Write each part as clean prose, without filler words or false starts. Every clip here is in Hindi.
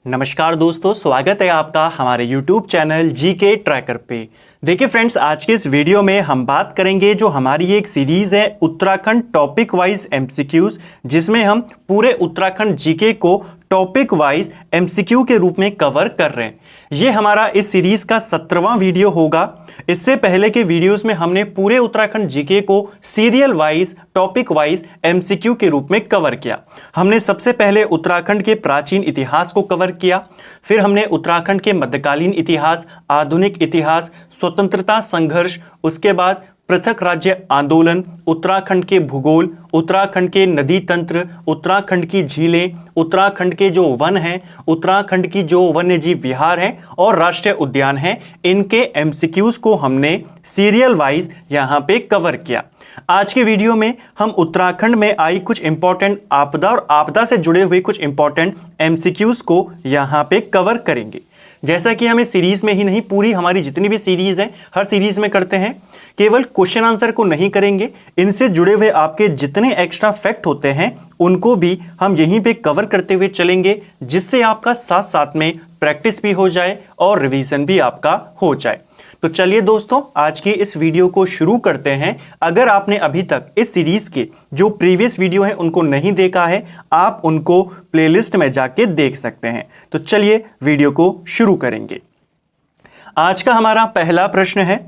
नमस्कार दोस्तों, स्वागत है आपका हमारे YouTube चैनल जीके ट्रैकर पे। देखिए फ्रेंड्स, आज के इस वीडियो में हम बात करेंगे जो हमारी एक सीरीज़ है उत्तराखंड टॉपिक वाइज एमसीक्यूज, जिसमें हम पूरे उत्तराखंड जीके को टॉपिक वाइज एमसीक्यू के रूप में कवर कर रहे हैं। ये हमारा इस सीरीज़ का 17वां वीडियो होगा। इससे पहले के वीडियोस में हमने पूरे उत्तराखंड जीके को serial wise topic wise MCQ के रूप में कवर किया। हमने सबसे पहले उत्तराखंड के प्राचीन इतिहास को कवर किया, फिर हमने उत्तराखंड के मध्यकालीन इतिहास, आधुनिक इतिहास, स्वतंत्रता संघर्ष, उसके बाद पृथक राज्य आंदोलन, उत्तराखंड के भूगोल, उत्तराखंड के नदी तंत्र, उत्तराखंड की झीलें, उत्तराखंड के जो वन हैं, उत्तराखंड की जो वन्यजीव विहार हैं और राष्ट्रीय उद्यान हैं, इनके एमसीक्यूज को हमने सीरियल वाइज यहाँ पे कवर किया। आज के वीडियो में हम उत्तराखंड में आई कुछ इंपॉर्टेंट आपदा और आपदा से जुड़े हुए कुछ इंपॉर्टेंट एमसीक्यूज को यहाँ पे कवर करेंगे। जैसा कि हम इस सीरीज में ही नहीं, पूरी हमारी जितनी भी सीरीज है हर सीरीज में करते हैं, केवल क्वेश्चन आंसर को नहीं करेंगे, इनसे जुड़े हुए आपके जितने एक्स्ट्रा फैक्ट होते हैं उनको भी हम यहीं पे कवर करते हुए चलेंगे, जिससे आपका साथ साथ में प्रैक्टिस भी हो जाए और रिवीजन भी आपका हो जाए। तो चलिए दोस्तों, आज की इस वीडियो को शुरू करते हैं। अगर आपने अभी तक इस सीरीज के जो प्रीवियस वीडियो हैं उनको नहीं देखा है, आप उनको प्लेलिस्ट में जाके देख सकते हैं। तो चलिए वीडियो को शुरू करेंगे। आज का हमारा पहला प्रश्न है,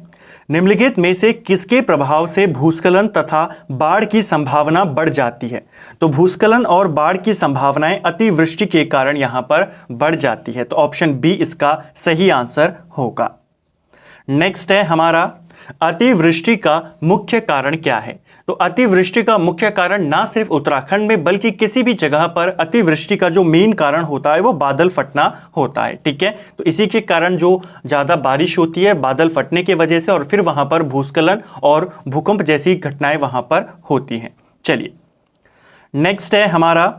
निम्नलिखित में से किसके प्रभाव से भूस्खलन तथा बाढ़ की संभावना बढ़ जाती है? तो भूस्खलन और बाढ़ की संभावनाएं अतिवृष्टि के कारण यहां पर बढ़ जाती है। तो ऑप्शन बी इसका सही आंसर होगा। नेक्स्ट है हमारा, अतिवृष्टि का मुख्य कारण क्या है? तो अतिवृष्टि का मुख्य कारण ना सिर्फ उत्तराखंड में बल्कि किसी भी जगह पर अतिवृष्टि का जो मेन कारण होता है वो बादल फटना होता है। ठीक है, तो इसी के कारण जो ज़्यादा बारिश होती है बादल फटने की वजह से, और फिर वहाँ पर भूस्खलन और भूकंप जैसी घटनाएं वहाँ पर होती हैं। चलिए नेक्स्ट है हमारा,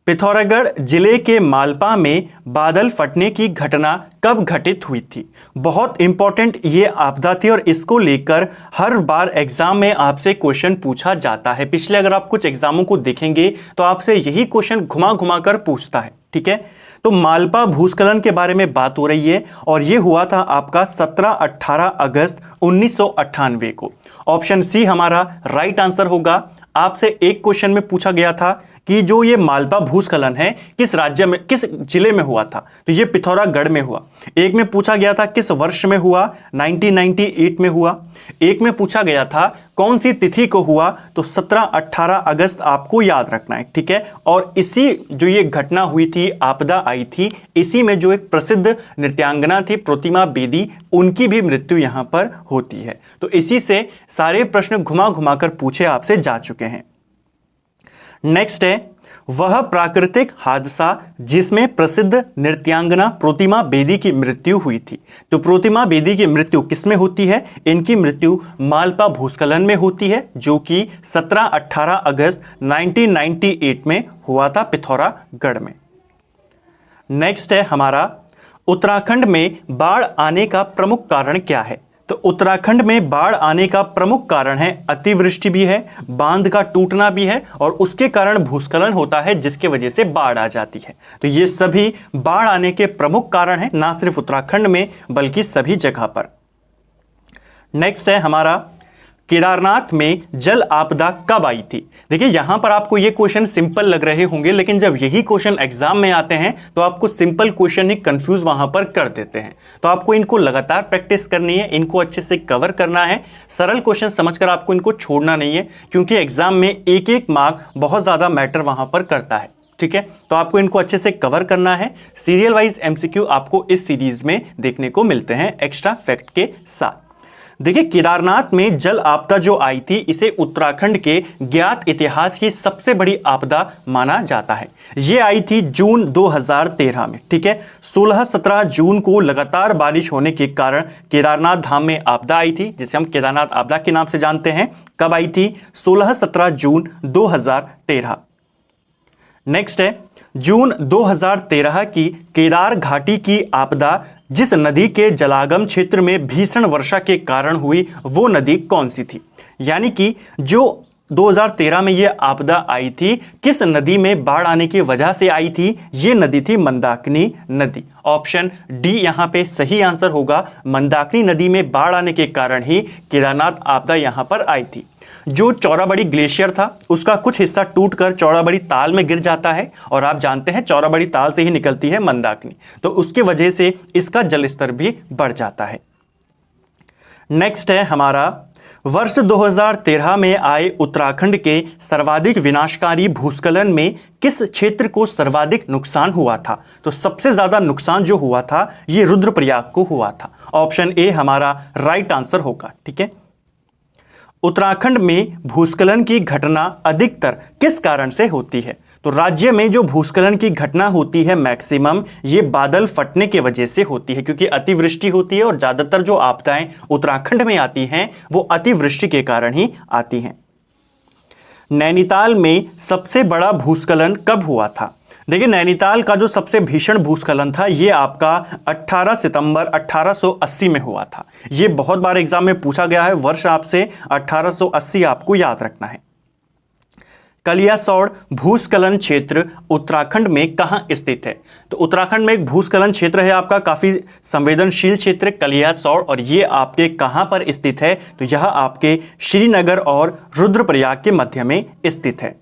पिथौरागढ़ जिले के मालपा में बादल फटने की घटना कब घटित हुई थी? बहुत इंपॉर्टेंट ये आपदा थी और इसको लेकर हर बार एग्जाम में आपसे क्वेश्चन पूछा जाता है। पिछले अगर आप कुछ एग्जामों को देखेंगे तो आपसे यही क्वेश्चन घुमा घुमा कर पूछता है। ठीक है, तो मालपा भूस्खलन के बारे में बात हो रही है और ये हुआ था आपका 17-18 अगस्त 1998 को। ऑप्शन सी हमारा राइट आंसर होगा। आपसे एक क्वेश्चन में पूछा गया था कि जो ये मालपा भूस्खलन है किस राज्य में, किस जिले में हुआ था? तो ये पिथौरागढ़ में हुआ। एक में पूछा गया था किस वर्ष में हुआ, 1998 में हुआ। एक में पूछा गया था कौन सी तिथि को हुआ, तो 17-18 अगस्त आपको याद रखना है। ठीक है, और इसी जो ये घटना हुई थी, आपदा आई थी, इसी में जो एक प्रसिद्ध नृत्यांगना थी प्रतिमा बेदी, उनकी भी मृत्यु यहाँ पर होती है। तो इसी से सारे प्रश्न घुमा घुमा कर पूछे आपसे जा चुके हैं। नेक्स्ट है, वह प्राकृतिक हादसा जिसमें प्रसिद्ध नृत्यांगना प्रतिमा बेदी की मृत्यु हुई थी। तो प्रतिमा बेदी की मृत्यु किसमें होती है? इनकी मृत्यु मालपा भूस्खलन में होती है, जो कि 17-18 अगस्त 1998 में हुआ था पिथौरागढ़ में। नेक्स्ट है हमारा, उत्तराखंड में बाढ़ आने का प्रमुख कारण क्या है? तो उत्तराखंड में बाढ़ आने का प्रमुख कारण है अतिवृष्टि भी है, बांध का टूटना भी है और उसके कारण भूस्खलन होता है जिसके वजह से बाढ़ आ जाती है। तो ये सभी बाढ़ आने के प्रमुख कारण हैं, ना सिर्फ उत्तराखंड में बल्कि सभी जगह पर। नेक्स्ट है हमारा, केदारनाथ में जल आपदा कब आई थी? देखिए यहां पर आपको ये क्वेश्चन सिंपल लग रहे होंगे, लेकिन जब यही क्वेश्चन एग्जाम में आते हैं तो आपको सिंपल क्वेश्चन ही कंफ्यूज वहां पर कर देते हैं। तो आपको इनको लगातार प्रैक्टिस करनी है, इनको अच्छे से कवर करना है। सरल क्वेश्चन समझकर आपको इनको छोड़ना नहीं है, क्योंकि एग्जाम में एक एक मार्क बहुत ज्यादा मैटर वहां पर करता है। ठीक है, तो आपको इनको अच्छे से कवर करना है। सीरियल वाइज एमसीक्यू आपको इस सीरीज में देखने को मिलते हैं एक्स्ट्रा फैक्ट के साथ। देखिए, केदारनाथ में जल आपदा जो आई थी, इसे उत्तराखंड के ज्ञात इतिहास की सबसे बड़ी आपदा माना जाता है। ये आई थी जून 2013 में। ठीक है, 16-17 जून को लगातार बारिश होने के कारण केदारनाथ धाम में आपदा आई थी, जिसे हम केदारनाथ आपदा के नाम से जानते हैं। कब आई थी? 16-17 जून 2013। नेक्स्ट है, जून 2013 की केदार घाटी की आपदा जिस नदी के जलागम क्षेत्र में भीषण वर्षा के कारण हुई, वो नदी कौन सी थी? यानी कि जो 2013 में ये आपदा आई थी, किस नदी में बाढ़ आने की वजह से आई थी? ये नदी थी मंदाकिनी नदी। ऑप्शन डी यहां पे सही आंसर होगा। मंदाकिनी नदी में बाढ़ आने के कारण ही केदारनाथ आपदा यहां पर आई थी। जो चौराबड़ी ग्लेशियर था उसका कुछ हिस्सा टूटकर चौराबड़ी ताल में गिर जाता है, और आप जानते हैं चौराबड़ी ताल से ही निकलती है मंदाकिनी, तो उसकी वजह से इसका जल स्तर भी बढ़ जाता है। नेक्स्ट है हमारा, वर्ष 2013 में आए उत्तराखंड के सर्वाधिक विनाशकारी भूस्खलन में किस क्षेत्र को सर्वाधिक नुकसान हुआ था? तो सबसे ज्यादा नुकसान जो हुआ था ये रुद्रप्रयाग को हुआ था। ऑप्शन ए हमारा राइट आंसर होगा। ठीक है, उत्तराखंड में भूस्खलन की घटना अधिकतर किस कारण से होती है? तो राज्य में जो भूस्खलन की घटना होती है मैक्सिमम ये बादल फटने की वजह से होती है, क्योंकि अतिवृष्टि होती है और ज्यादातर जो आपदाएं उत्तराखंड में आती हैं वो अतिवृष्टि के कारण ही आती हैं। नैनीताल में सबसे बड़ा भूस्खलन कब हुआ था? देखिए, नैनीताल का जो सबसे भीषण भूस्खलन था ये आपका 18 सितंबर 1880 में हुआ था। ये बहुत बार एग्जाम में पूछा गया है, वर्ष आपसे 1880 आपको याद रखना है। कलियासौड़ भूस्खलन क्षेत्र उत्तराखंड में कहां स्थित है? तो उत्तराखंड में एक भूस्खलन क्षेत्र है आपका, काफी संवेदनशील क्षेत्र कलियासौड़, और ये आपके कहां पर स्थित है? तो यह आपके श्रीनगर और रुद्रप्रयाग के मध्य में स्थित है।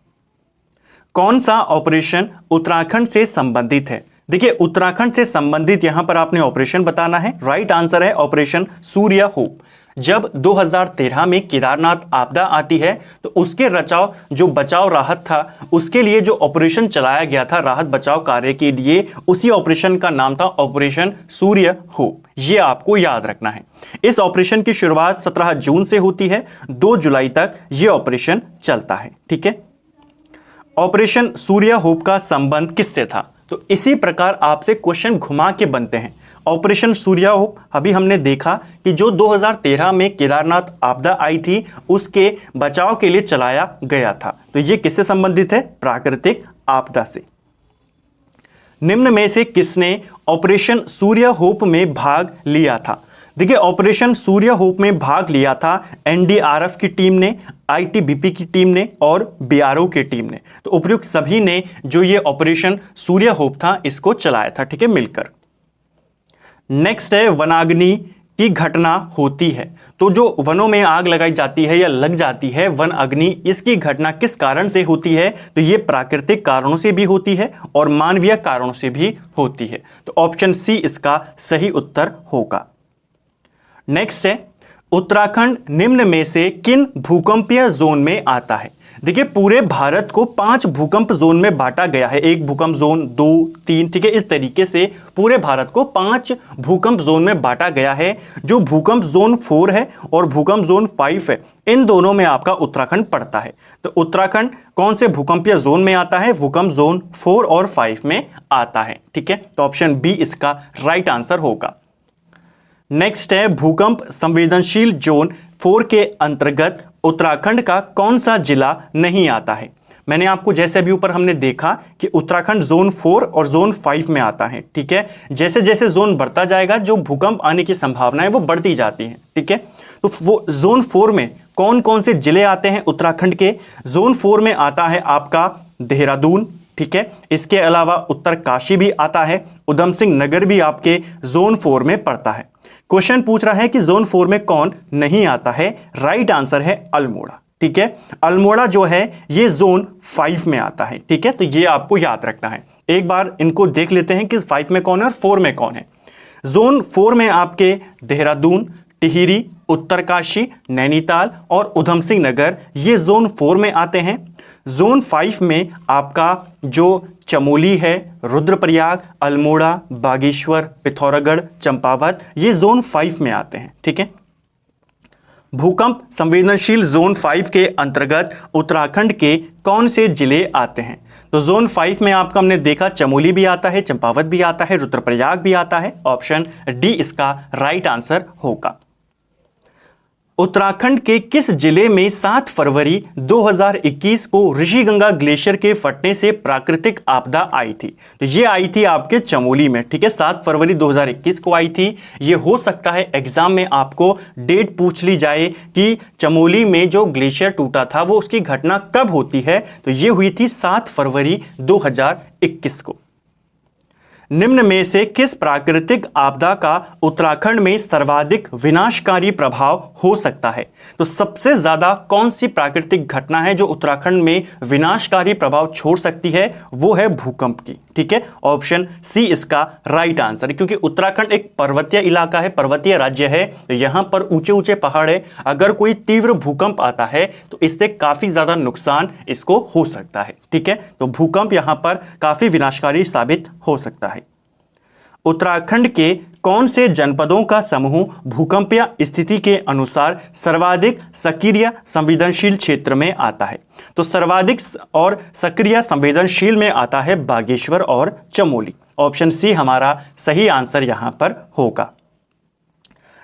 कौन सा ऑपरेशन उत्तराखंड से संबंधित है? देखिए, उत्तराखंड से संबंधित यहां पर आपने ऑपरेशन बताना है। राइट आंसर है ऑपरेशन सूर्य होप। जब 2013 में केदारनाथ आपदा आती है तो उसके जो बचाव राहत था उसके लिए जो ऑपरेशन चलाया गया था राहत बचाव कार्य के लिए, उसी ऑपरेशन का नाम था ऑपरेशन सूर्य होप। ये आपको याद रखना है। इस ऑपरेशन की शुरुआत 17 जून से होती है, 2 जुलाई तक ये ऑपरेशन चलता है। ठीक है, ऑपरेशन सूर्य होप का संबंध किससे था? तो इसी प्रकार आपसे क्वेश्चन घुमा के बनते हैं। ऑपरेशन सूर्य होप अभी हमने देखा कि जो 2013 में केदारनाथ आपदा आई थी उसके बचाव के लिए चलाया गया था। तो ये किससे संबंधित है? प्राकृतिक आपदा से। निम्न में से किसने ऑपरेशन सूर्य होप में भाग लिया था? देखिए, ऑपरेशन सूर्य होप में भाग लिया था एनडीआरएफ की टीम ने, आईटीबीपी की टीम ने और बीआरओ की टीम ने। तो उपयुक्त सभी ने जो ये ऑपरेशन सूर्य होप था इसको चलाया था। ठीक है, मिलकर। नेक्स्ट है, वनाग्नि की घटना होती है। तो जो वनों में आग लगाई जाती है या लग जाती है वन अग्नि, इसकी घटना किस कारण से होती है? तो ये प्राकृतिक कारणों से भी होती है और मानवीय कारणों से भी होती है। तो ऑप्शन सी इसका सही उत्तर होगा। नेक्स्ट है, उत्तराखंड निम्न में से किन भूकंपीय जोन में आता है? देखिए, पूरे भारत को 5 भूकंप जोन में बांटा गया है। 1 भूकंप जोन, 2, 3, ठीक है, इस तरीके से पूरे भारत को 5 भूकंप जोन में बांटा गया है। जो भूकंप जोन 4 है और भूकंप जोन 5 है, इन दोनों में आपका उत्तराखंड पड़ता है। तो उत्तराखंड कौन से भूकंपीय जोन में आता है? भूकंप जोन 4 और 5 में आता है। ठीक है, तो ऑप्शन बी इसका राइट आंसर होगा। नेक्स्ट है, भूकंप संवेदनशील जोन 4 के अंतर्गत उत्तराखंड का कौन सा जिला नहीं आता है? मैंने आपको जैसे अभी ऊपर हमने देखा कि उत्तराखंड जोन 4 और जोन 5 में आता है। ठीक है, जैसे जैसे जोन बढ़ता जाएगा जो भूकंप आने की संभावनाएं वो बढ़ती जाती हैं। ठीक है, तो वो जोन 4 में कौन कौन से जिले आते हैं उत्तराखंड के? जोन 4 में आता है आपका देहरादून। ठीक है, इसके अलावा उत्तरकाशी भी आता है, उधम सिंह नगर भी आपके जोन 4 में पड़ता है। क्वेश्चन पूछ रहा है कि जोन 4 में कौन नहीं आता है? राइट आंसर है अल्मोड़ा। ठीक है, अल्मोड़ा जो है ये जोन 5 में आता है। ठीक है, तो ये आपको याद रखना है। एक बार इनको देख लेते हैं कि 5 में कौन है और 4 में कौन है। जोन 4 में आपके देहरादून, टिहरी, उत्तरकाशी, नैनीताल और उधम सिंह नगर ये जोन 4 में आते हैं। जोन 5 में आपका जो चमोली है, रुद्रप्रयाग, अल्मोड़ा, बागेश्वर, पिथौरागढ़, चंपावत, ये जोन 5 में आते हैं। ठीक है, भूकंप संवेदनशील जोन 5 के अंतर्गत उत्तराखंड के कौन से जिले आते हैं? तो जोन 5 में आपका हमने देखा चमोली भी आता है, चंपावत भी आता है, रुद्रप्रयाग भी आता है। ऑप्शन डी इसका राइट आंसर होगा। उत्तराखंड के किस जिले में 7 फरवरी 2021 को ऋषिगंगा ग्लेशियर के फटने से प्राकृतिक आपदा आई थी? तो ये आई थी आपके चमोली में, ठीक है। 7 फरवरी 2021 को आई थी। ये हो सकता है एग्जाम में आपको डेट पूछ ली जाए कि चमोली में जो ग्लेशियर टूटा था वो उसकी घटना कब होती है, तो ये हुई थी 7 फरवरी 2021 को। निम्न में से किस प्राकृतिक आपदा का उत्तराखंड में सर्वाधिक विनाशकारी प्रभाव हो सकता है? तो सबसे ज्यादा कौन सी प्राकृतिक घटना है जो उत्तराखंड में विनाशकारी प्रभाव छोड़ सकती है? वो है भूकंप की, ठीक है। ऑप्शन सी इसका राइट आंसर है, क्योंकि उत्तराखंड एक पर्वतीय इलाका है, पर्वतीय राज्य है, तो यहां पर ऊंचे ऊंचे पहाड़ है। अगर कोई तीव्र भूकंप आता है तो इससे काफी ज्यादा नुकसान इसको हो सकता है, ठीक है। तो भूकंप यहां पर काफी विनाशकारी साबित हो सकता है। उत्तराखंड के कौन से जनपदों का समूह भूकंपीय स्थिति के अनुसार सर्वाधिक सक्रिय संवेदनशील क्षेत्र में आता है? तो सर्वाधिक और सक्रिय संवेदनशील में आता है बागेश्वर और चमोली। ऑप्शन सी हमारा सही आंसर यहां पर होगा।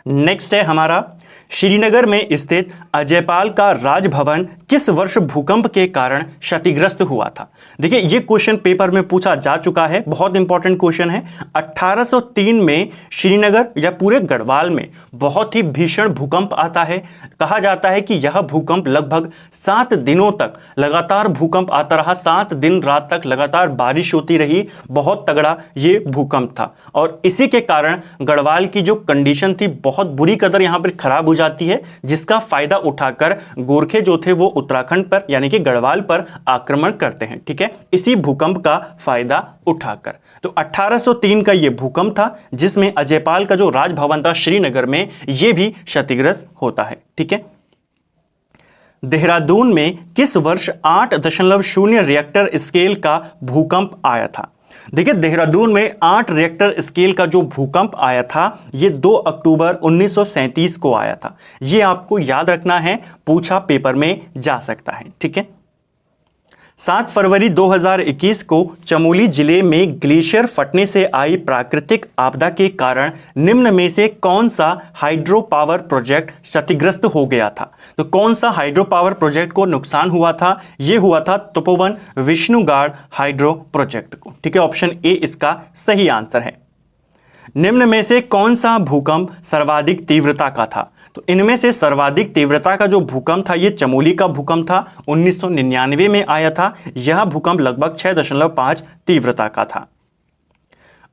नेक्स्ट है हमारा, श्रीनगर में स्थित अजयपाल का राजभवन किस वर्ष भूकंप के कारण क्षतिग्रस्त हुआ था? देखिए ये क्वेश्चन पेपर में पूछा जा चुका है, बहुत इंपॉर्टेंट क्वेश्चन है। 1803 में श्रीनगर या पूरे गढ़वाल में बहुत ही भीषण भूकंप आता है। कहा जाता है कि यह भूकंप लगभग 7 दिनों तक लगातार भूकंप आता रहा, 7 दिन रात तक लगातार बारिश होती रही, बहुत तगड़ा ये भूकंप था। और इसी के कारण गढ़वाल की जो कंडीशन थी बहुत बुरी कदर यहां पर खराब हो जाती है, जिसका फायदा उठाकर गोरखे जो थे वो उत्तराखंड पर यानी कि गढ़वाल पर आक्रमण करते हैं, ठीक है, इसी भूकंप का फायदा उठाकर। तो 1803 का ये भूकंप था जिसमें अजयपाल का जो राजभवन था श्रीनगर में ये भी क्षतिग्रस्त होता है, ठीक है। देहरादून में किस वर्ष 8.0 रिएक्टर स्केल का भूकंप आया था? देखिए देहरादून में 8 रिएक्टर स्केल का जो भूकंप आया था ये 2 अक्टूबर 1937 को आया था। ये आपको याद रखना है, पूछा पेपर में जा सकता है, ठीक है। 7 फरवरी 2021 को चमोली जिले में ग्लेशियर फटने से आई प्राकृतिक आपदा के कारण निम्न में से कौन सा हाइड्रो पावर प्रोजेक्ट क्षतिग्रस्त हो गया था? तो कौन सा हाइड्रो पावर प्रोजेक्ट को नुकसान हुआ था? यह हुआ था तपोवन विष्णुगाड़ हाइड्रो प्रोजेक्ट को, ठीक है। ऑप्शन ए इसका सही आंसर है। निम्न में से कौन सा भूकंप सर्वाधिक तीव्रता का था? तो इनमें से सर्वाधिक तीव्रता का जो भूकंप था ये चमोली का भूकंप था, 1999 में आया था। यह भूकंप लगभग 6.5 तीव्रता का था।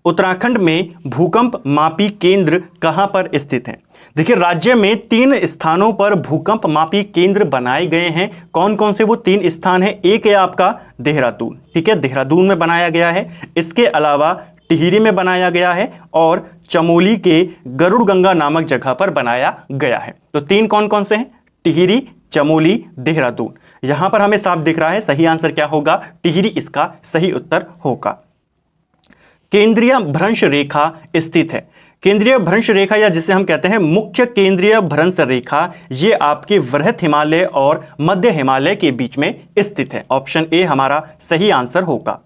उत्तराखंड में भूकंप मापी केंद्र कहां पर स्थित है? देखिए राज्य में 3 स्थानों पर भूकंप मापी केंद्र बनाए गए हैं। कौन कौन से वो 3 स्थान हैं? एक है आपका देहरादून, ठीक है, देहरादून में बनाया गया है। इसके अलावा टिहरी में बनाया गया है और चमोली के गरुड़गंगा नामक जगह पर बनाया गया है। तो 3 कौन कौन से हैं? टिहरी, चमोली, देहरादून। यहां पर हमें साफ दिख रहा है, सही आंसर क्या होगा? टिहरी इसका सही उत्तर होगा। केंद्रीय भ्रंश रेखा स्थित है। केंद्रीय भ्रंश रेखा या जिसे हम कहते हैं मुख्य केंद्रीय भ्रंश रेखा, ये आपके वृहत हिमालय और मध्य हिमालय के बीच में स्थित है। ऑप्शन ए हमारा सही आंसर होगा।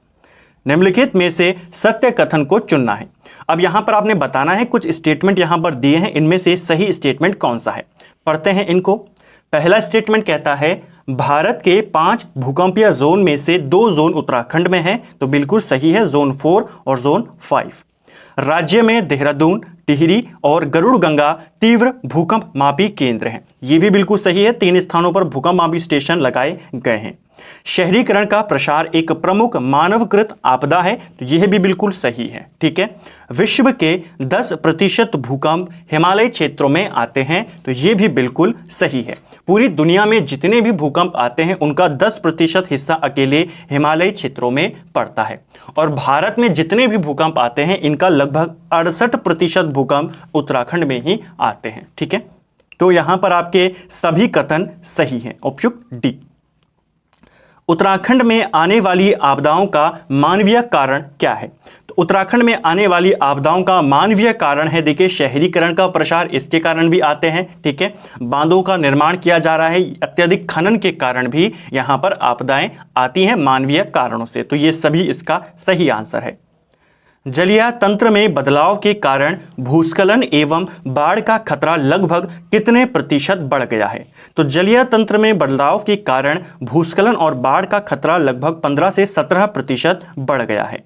निम्नलिखित में से सत्य कथन को चुनना है। अब यहां पर आपने बताना है, कुछ स्टेटमेंट यहां पर दिए हैं, इनमें से सही स्टेटमेंट कौन सा है? पढ़ते हैं इनको। पहला स्टेटमेंट कहता है भारत के 5 भूकंपीय जोन में से 2 जोन उत्तराखंड में हैं, तो बिल्कुल सही है, जोन 4 और जोन 5। राज्य में देहरादून, टिहरी और गरुड़गंगा तीव्र भूकंप मापी केंद्र हैं, ये भी बिल्कुल सही है। 3 स्थानों पर भूकंप मापी स्टेशन लगाए गए हैं। शहरीकरण का प्रसार एक प्रमुख मानवकृत आपदा है, तो यह भी बिल्कुल सही है, ठीक है। विश्व के 10% भूकंप हिमालय क्षेत्रों में आते हैं, तो यह भी बिल्कुल सही है। पूरी दुनिया में जितने भी भूकंप आते हैं उनका 10% हिस्सा अकेले हिमालय क्षेत्रों में पड़ता है। और भारत में जितने भी भूकंप आते हैं इनका लगभग 68% भूकंप उत्तराखंड में ही आते हैं, ठीक है। तो यहां पर आपके सभी कथन सही हैं। Option D. उत्तराखंड में आने वाली आपदाओं का मानवीय कारण क्या है? तो उत्तराखंड में आने वाली आपदाओं का मानवीय कारण है, देखिए शहरीकरण का प्रसार, इसके कारण भी आते हैं, ठीक है। बांधों का निर्माण किया जा रहा है, अत्यधिक खनन के कारण भी यहां पर आपदाएं आती हैं मानवीय कारणों से, तो ये सभी इसका सही आंसर है। जलीय तंत्र में बदलाव के कारण भूस्खलन एवं बाढ़ का खतरा लगभग कितने प्रतिशत बढ़ गया है? तो जलीय तंत्र में बदलाव के कारण भूस्खलन और बाढ़ का खतरा लगभग 15 से 17% बढ़ गया है।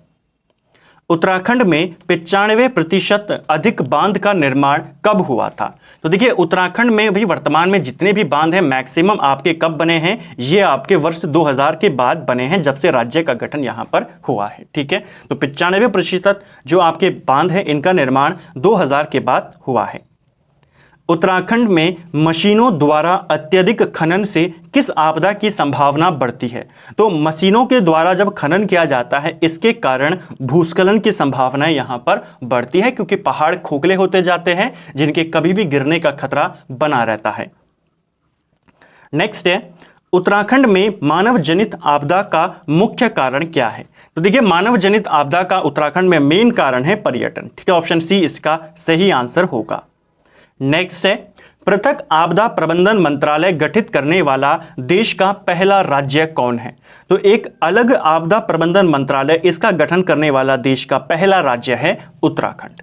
उत्तराखंड में 95% अधिक बांध का निर्माण कब हुआ था? तो देखिए उत्तराखंड में भी वर्तमान में जितने भी बांध हैं मैक्सिमम आपके कब बने हैं? ये आपके वर्ष 2000 के बाद बने हैं, जब से राज्य का गठन यहां पर हुआ है। ठीक है, तो 95% जो आपके बांध हैं इनका निर्माण 2000 के बाद हुआ है। उत्तराखंड में मशीनों द्वारा अत्यधिक खनन से किस आपदा की संभावना बढ़ती है? तो मशीनों के द्वारा जब खनन किया जाता है इसके कारण भूस्खलन की संभावना यहां पर बढ़ती है, क्योंकि पहाड़ खोखले होते जाते हैं जिनके कभी भी गिरने का खतरा बना रहता है। नेक्स्ट है, उत्तराखंड में मानव जनित आपदा का मुख्य कारण क्या है? तो देखिए मानव जनित आपदा का उत्तराखंड में मेन कारण है पर्यटन। ठीक है, ऑप्शन सी इसका सही आंसर होगा। नेक्स्ट है, पृथक आपदा प्रबंधन मंत्रालय गठित करने वाला देश का पहला राज्य कौन है? तो एक अलग आपदा प्रबंधन मंत्रालय इसका गठन करने वाला देश का पहला राज्य है उत्तराखंड।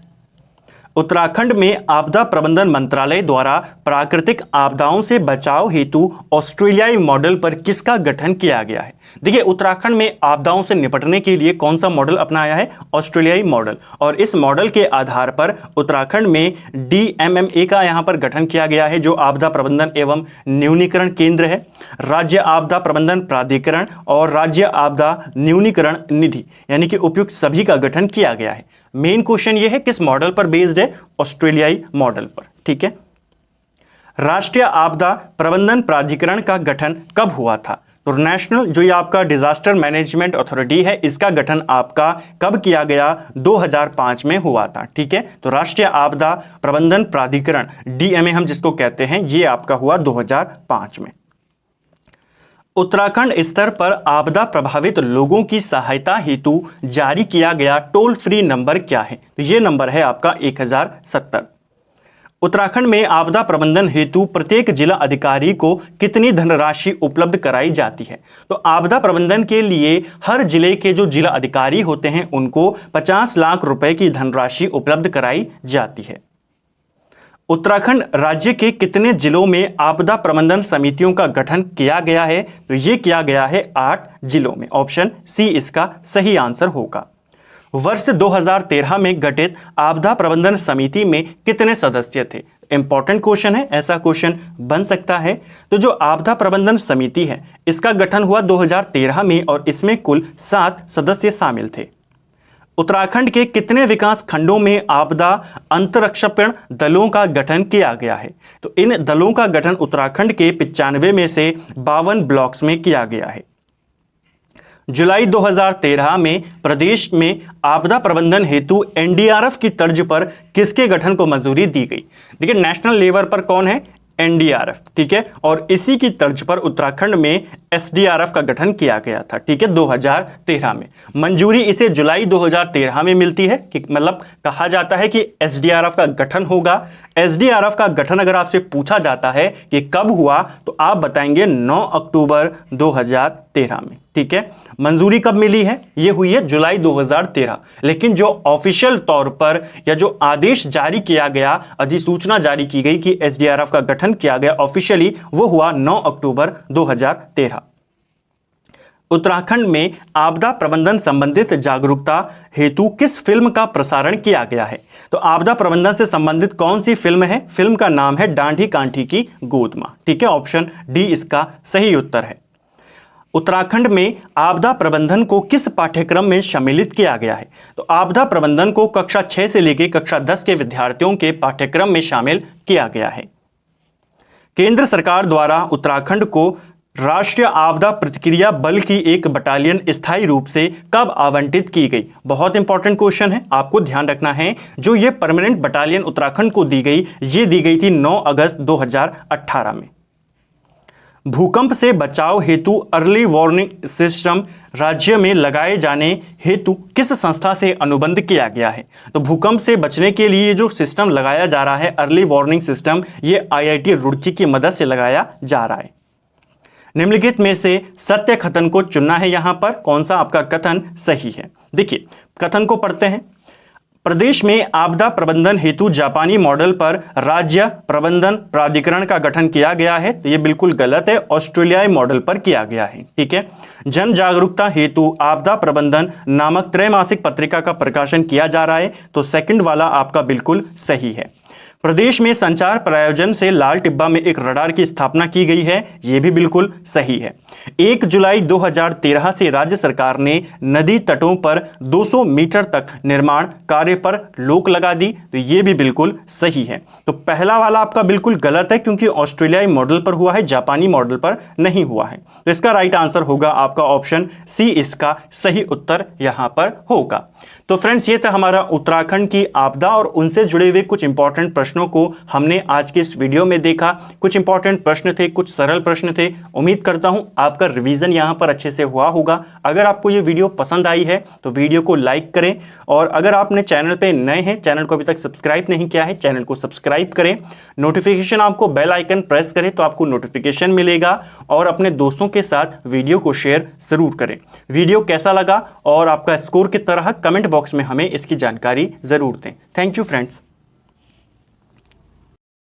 उत्तराखंड में आपदा प्रबंधन मंत्रालय द्वारा प्राकृतिक आपदाओं से बचाव हेतु ऑस्ट्रेलियाई मॉडल पर किसका गठन किया गया है? देखिए उत्तराखंड में आपदाओं से निपटने के लिए कौन सा मॉडल अपनाया है? ऑस्ट्रेलियाई मॉडल। और इस मॉडल के आधार पर उत्तराखंड में DMMA का यहां पर गठन किया गया है, जो आपदा प्रबंधन एवं न्यूनीकरण केंद्र है, राज्य आपदा प्रबंधन प्राधिकरण और राज्य आपदा न्यूनीकरण निधि, यानी कि उपयुक्त सभी का गठन किया गया है। मेन क्वेश्चन ये है किस मॉडल पर बेस्ड है? ऑस्ट्रेलियाई मॉडल पर। ठीक है, राष्ट्रीय आपदा प्रबंधन प्राधिकरण का गठन कब हुआ था? तो नेशनल जो ये आपका डिजास्टर मैनेजमेंट अथॉरिटी है इसका गठन आपका कब किया गया? 2005 में हुआ था। ठीक है, तो राष्ट्रीय आपदा प्रबंधन प्राधिकरण DMA हम जिसको कहते हैं ये आपका हुआ 2005 में। उत्तराखंड स्तर पर आपदा प्रभावित लोगों की सहायता हेतु जारी किया गया टोल फ्री नंबर क्या है? तो ये नंबर है आपका 1070। उत्तराखंड में आपदा प्रबंधन हेतु प्रत्येक जिला अधिकारी को कितनी धनराशि उपलब्ध कराई जाती है? तो आपदा प्रबंधन के लिए हर जिले के जो जिला अधिकारी होते हैं उनको 50 लाख रुपए की धनराशि उपलब्ध कराई जाती है। उत्तराखंड राज्य के कितने जिलों में आपदा प्रबंधन समितियों का गठन किया गया है? तो ये किया गया है 8 जिलों में। ऑप्शन सी इसका सही आंसर होगा। वर्ष 2013 में गठित आपदा प्रबंधन समिति में कितने सदस्य थे? इंपॉर्टेंट क्वेश्चन है, ऐसा क्वेश्चन बन सकता है। तो जो आपदा प्रबंधन समिति है इसका गठन हुआ 2013 में और इसमें कुल 7 सदस्य शामिल थे। उत्तराखंड के कितने विकास खंडों में आपदा अंतरक्षण दलों का गठन किया गया है? तो इन दलों का गठन उत्तराखंड के 95 में से 52 ब्लॉक्स में किया गया है। जुलाई 2013 में प्रदेश में आपदा प्रबंधन हेतु NDRF की तर्ज पर किसके गठन को मंजूरी दी गई? देखिए नेशनल लेवल पर कौन है? NDRF। ठीक है, और इसी की तर्ज पर उत्तराखंड में SDRF का गठन किया गया था। ठीक है, 2013 में मंजूरी इसे जुलाई 2013 में मिलती है कि मतलब कहा जाता है कि SDRF का गठन होगा। SDRF का गठन अगर आपसे पूछा जाता है कि कब हुआ तो आप बताएंगे 9 अक्टूबर 2013 में। ठीक है, मंजूरी कब मिली है? ये हुई है जुलाई 2013, लेकिन जो ऑफिशियल तौर पर या जो आदेश जारी किया गया, अधिसूचना जारी की गई कि SDRF का गठन किया गया ऑफिशियली, वो हुआ 9 अक्टूबर 2013। उत्तराखंड में आपदा प्रबंधन संबंधित जागरूकता हेतु किस फिल्म का प्रसारण किया गया है? तो आपदा प्रबंधन से संबंधित कौन सी फिल्म है? फिल्म का नाम है डांडी कांठी की गोद मां। ठीक है, ऑप्शन डी इसका सही उत्तर है। उत्तराखंड में आपदा प्रबंधन को किस पाठ्यक्रम में सम्मिलित किया गया है? तो आपदा प्रबंधन को कक्षा 6 से लेकर कक्षा 10 के विद्यार्थियों के पाठ्यक्रम में शामिल किया गया है। केंद्र सरकार द्वारा उत्तराखंड को राष्ट्रीय आपदा प्रतिक्रिया बल की एक बटालियन स्थायी रूप से कब आवंटित की गई? बहुत इंपॉर्टेंट क्वेश्चन है, आपको ध्यान रखना है। जो ये परमानेंट बटालियन उत्तराखंड को दी गई, ये दी गई थी 9 अगस्त 2018 में। भूकंप से बचाव हेतु अर्ली वार्निंग सिस्टम राज्य में लगाए जाने हेतु किस संस्था से अनुबंध किया गया है? तो भूकंप से बचने के लिए जो सिस्टम लगाया जा रहा है अर्ली वार्निंग सिस्टम, ये IIT रुड़की की मदद से लगाया जा रहा है। निम्नलिखित में से सत्य कथन को चुनना है। यहां पर कौन सा आपका कथन सही है? देखिए कथन को पढ़ते हैं। प्रदेश में आपदा प्रबंधन हेतु जापानी मॉडल पर राज्य प्रबंधन प्राधिकरण का गठन किया गया है, तो ये बिल्कुल गलत है, ऑस्ट्रेलियाई मॉडल पर किया गया है। ठीक है, जन जागरूकता हेतु आपदा प्रबंधन नामक त्रैमासिक पत्रिका का प्रकाशन किया जा रहा है, तो सेकंड वाला आपका बिल्कुल सही है। प्रदेश में संचार प्रयोजन से लाल टिब्बा में एक रडार की स्थापना की गई है, यह भी बिल्कुल सही है। 1 जुलाई 2013 से राज्य सरकार ने नदी तटों पर 200 मीटर तक निर्माण कार्य पर रोक लगा दी, तो यह भी बिल्कुल सही है। तो पहला वाला आपका बिल्कुल गलत है, क्योंकि ऑस्ट्रेलियाई मॉडल पर हुआ है, जापानी मॉडल पर नहीं हुआ है। तो इसका राइट आंसर होगा आपका ऑप्शन सी, इसका सही उत्तर यहां पर होगा। तो फ्रेंड्स, ये था हमारा उत्तराखंड की आपदा और उनसे जुड़े हुए कुछ इंपॉर्टेंट प्रश्नों को हमने आज के इस वीडियो में देखा। कुछ इंपॉर्टेंट प्रश्न थे, कुछ सरल प्रश्न थे। उम्मीद करता हूं आपका रिवीजन यहां पर अच्छे से हुआ होगा। अगर आपको ये वीडियो पसंद आई है तो वीडियो को लाइक करें, और अगर आपने चैनल पे नए हैं, चैनल को अभी तक सब्सक्राइब नहीं किया है, चैनल को सब्सक्राइब करें। नोटिफिकेशन आपको बेल आइकन प्रेस करें तो आपको नोटिफिकेशन मिलेगा, और अपने दोस्तों के साथ वीडियो को शेयर जरूर करें। वीडियो कैसा लगा और आपका स्कोर कितना रहा, कमेंट बॉक्स में हमें इसकी जानकारी जरूर दें। Thank you friends.